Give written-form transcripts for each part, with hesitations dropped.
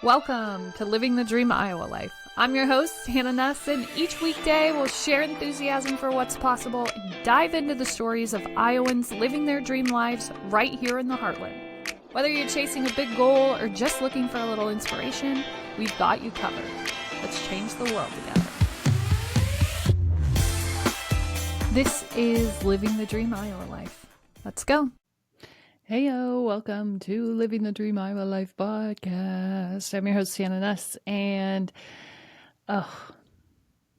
Welcome to Living the Dream Iowa Life. I'm your host, Hannah Nuss, and each weekday we'll share enthusiasm for what's possible and dive into the stories of Iowans living their dream lives right here in the heartland. Whether you're chasing a big goal or just looking for a little inspiration, we've got you covered. Let's change the world together. This is Living the Dream Iowa Life. Let's go. Heyo, welcome to Living the Dream Iowa Life podcast. I'm your host, Hannah Nuss, and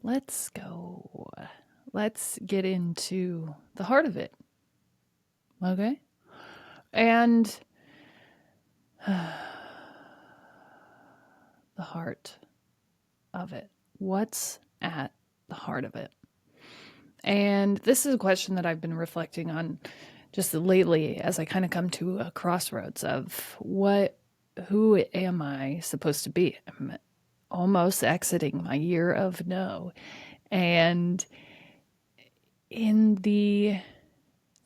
let's go. Let's get into the heart of it. Okay? And the heart of it. What's at the heart of it? And this is a question that I've been reflecting on just lately as I kind of come to a crossroads of who am I supposed to be? I'm almost exiting my year of no. And in the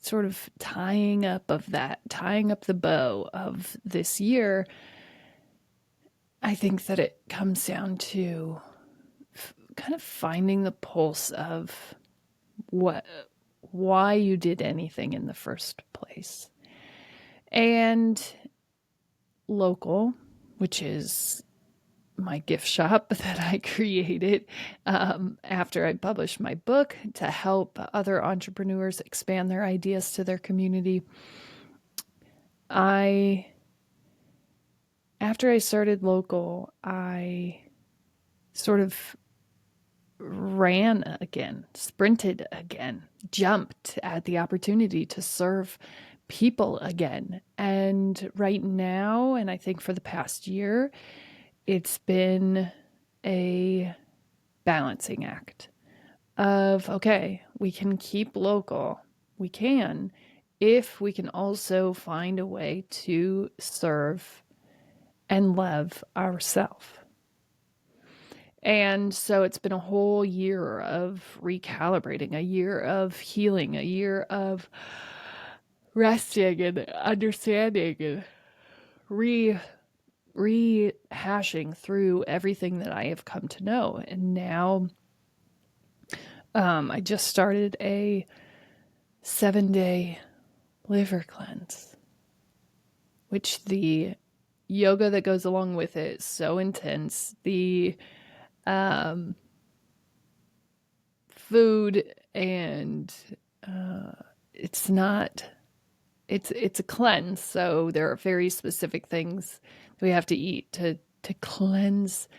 sort of tying up the bow of this year, I think that it comes down to kind of finding the pulse of why you did anything in the first place. And Local, which is my gift shop that I created after I published my book to help other entrepreneurs expand their ideas to their community. After I started Local, I sort of ran again, sprinted again, jumped at the opportunity to serve people again. And right now, and I think for the past year, it's been a balancing act of, okay, we can keep local. We can, if we can also find a way to serve and love ourselves. And so it's been a whole year of recalibrating, a year of healing, a year of resting and understanding and rehashing through everything that I have come to know. And now I just started a 7-day liver cleanse, which the yoga that goes along with it is so intense. The food and it's a cleanse, so there are very specific things that we have to eat to cleanse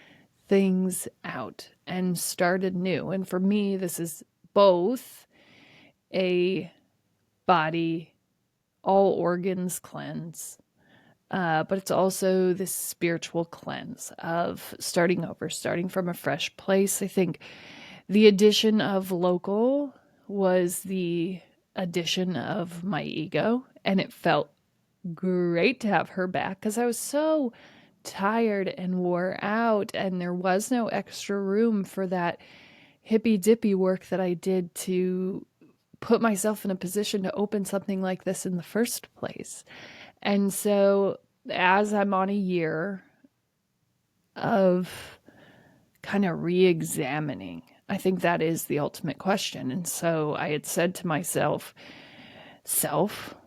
things out and start anew. And for me, this is both a body, all organs cleanse, but it's also this spiritual cleanse of starting over, starting from a fresh place. I think the addition of Local was the addition of my ego, and it felt great to have her back because I was so tired and wore out, and there was no extra room for that hippy dippy work that I did to put myself in a position to open something like this in the first place. And so as I'm on a year of kind of re-examining, I think that is the ultimate question. And so I had said to myself,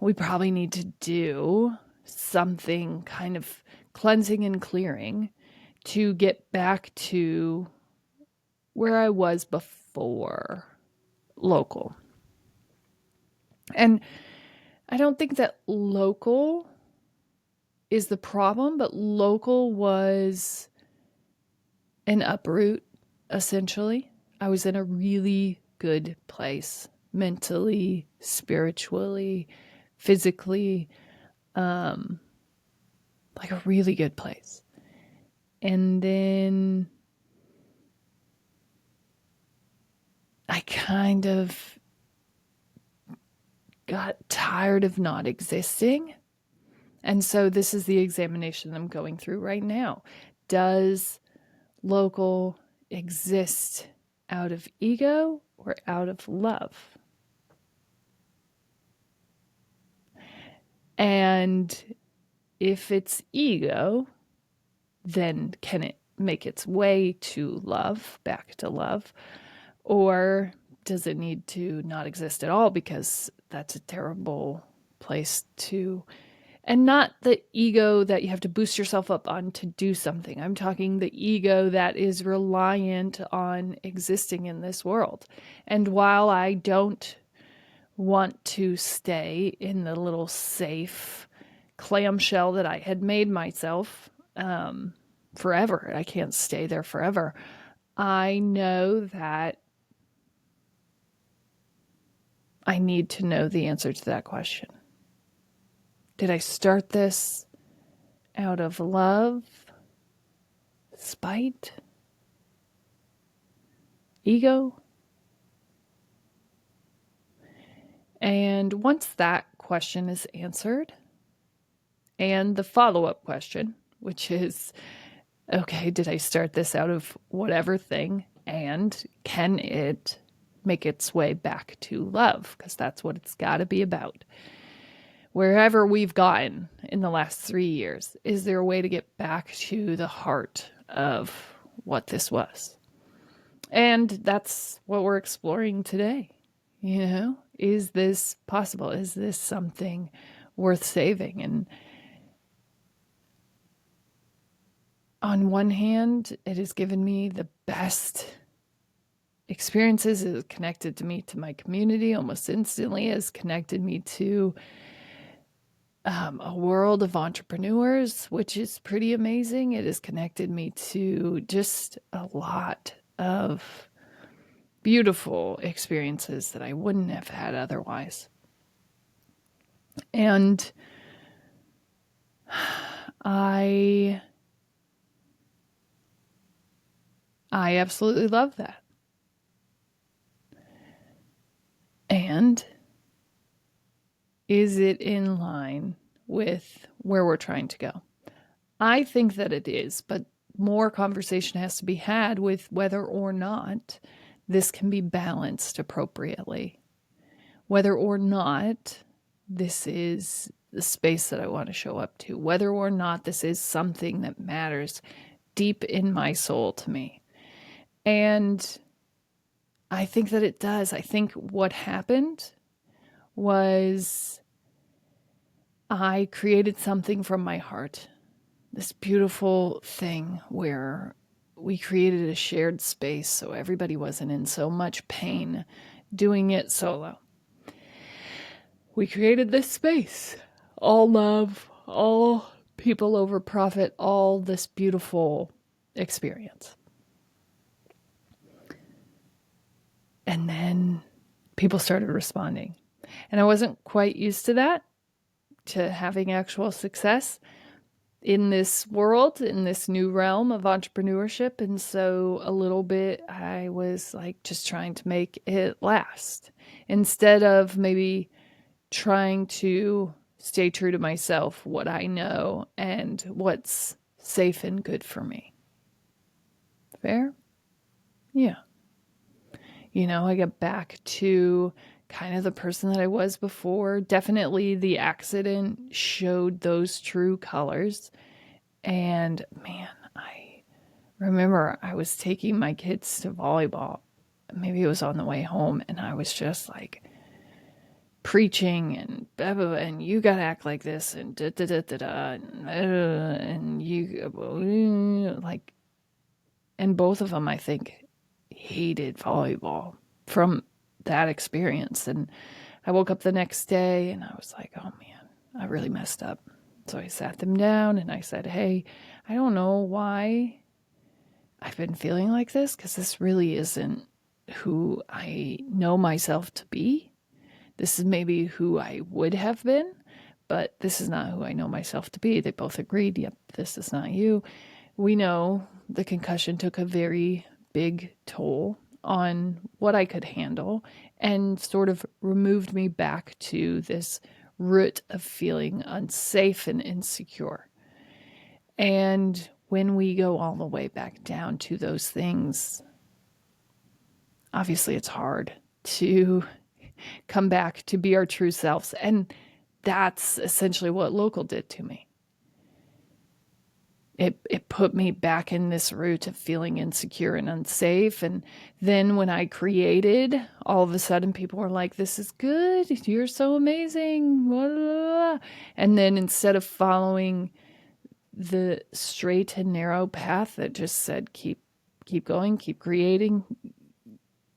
we probably need to do something kind of cleansing and clearing to get back to where I was before Local. And I don't think that Local is the problem, but Local was an uproot, essentially. I was in a really good place, mentally, spiritually, physically, like a really good place. And then I kind of got tired of not existing. And so this is the examination I'm going through right now. Does Local exist out of ego or out of love? And if it's ego, then can it make its way to love, back to love? Or does it need to not exist at all because that's a terrible place to. And not the ego that you have to boost yourself up on to do something. I'm talking the ego that is reliant on existing in this world. And while I don't want to stay in the little safe clamshell that I had made myself forever, I can't stay there forever. I know that I need to know the answer to that question. Did I start this out of love, spite, ego? And once that question is answered, and the follow-up question, which is, okay, did I start this out of whatever thing, and can it make its way back to love? Because that's what it's got to be about. Wherever we've gotten in the last 3 years, is there a way to get back to the heart of what this was? And that's what we're exploring today. Is this possible? Is this something worth saving? And on one hand, it has given me the best experiences. It has connected me to my community almost instantly. It has connected me to a world of entrepreneurs, which is pretty amazing. It has connected me to just a lot of beautiful experiences that I wouldn't have had otherwise. And I absolutely love that. And is it in line with where we're trying to go? I think that it is, but more conversation has to be had with whether or not this can be balanced appropriately. Whether or not this is the space that I want to show up to. Whether or not this is something that matters deep in my soul to me. And I think that it does. I think what happened was I created something from my heart. This beautiful thing where we created a shared space so everybody wasn't in so much pain doing it solo. We created this space. All love, all people over profit, all this beautiful experience. And then people started responding. And I wasn't quite used to that, to having actual success in this world, in this new realm of entrepreneurship. And so a little bit, I was like just trying to make it last instead of maybe trying to stay true to myself, what I know and what's safe and good for me. Fair? Yeah. I get back to kind of the person that I was before. Definitely the accident showed those true colors. And man, I remember I was taking my kids to volleyball. Maybe it was on the way home, and I was just like preaching and blah, blah, blah, and you gotta act like this and da da da da da and you like, and both of them I think hated volleyball from that experience. And I woke up the next day and I was like, oh man, I really messed up. So I sat them down and I said, hey, I don't know why I've been feeling like this, because this really isn't who I know myself to be. This is maybe who I would have been, but this is not who I know myself to be. They both agreed, yep, this is not you. We know the concussion took a very big toll on what I could handle and sort of removed me back to this root of feeling unsafe and insecure. And when we go all the way back down to those things, obviously it's hard to come back to be our true selves. And that's essentially what Local did to me. it put me back in this route of feeling insecure and unsafe. And then when I created, all of a sudden people were like, this is good. You're so amazing. Blah, blah, blah. And then instead of following the straight and narrow path that just said, keep going, keep creating,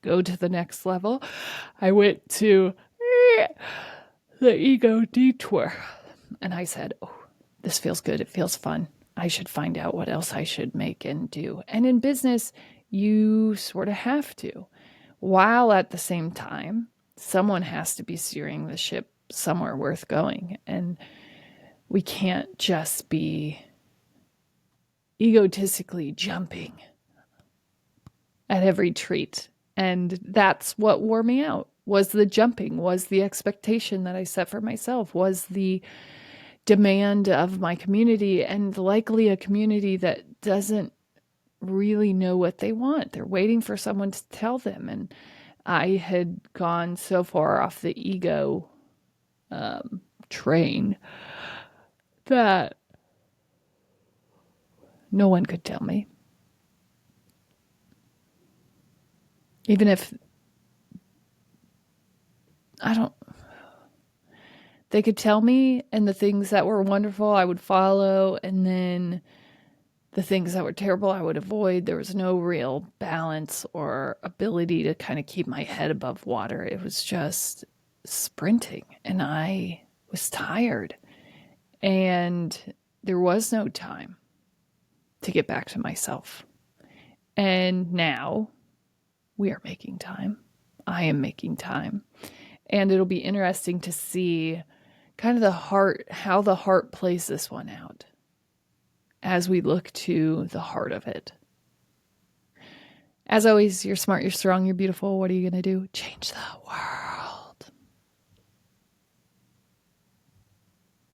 go to the next level, I went to the ego detour. And I said, oh, this feels good. It feels fun. I should find out what else I should make and do. And in business, you sort of have to, while at the same time, someone has to be steering the ship somewhere worth going. And we can't just be egotistically jumping at every treat. And that's what wore me out, was the jumping, was the expectation that I set for myself, was the demand of my community, and likely a community that doesn't really know what they want. They're waiting for someone to tell them. And I had gone so far off the ego train that no one could tell me. Even if they could tell me, and the things that were wonderful I would follow, and then the things that were terrible I would avoid. There was no real balance or ability to kind of keep my head above water. It was just sprinting, and I was tired, and there was no time to get back to myself. And now we are making time. I am making time. And it'll be interesting to see kind of the heart, how the heart plays this one out as we look to the heart of it. As always, you're smart, you're strong, you're beautiful. What are you going to do? Change the world.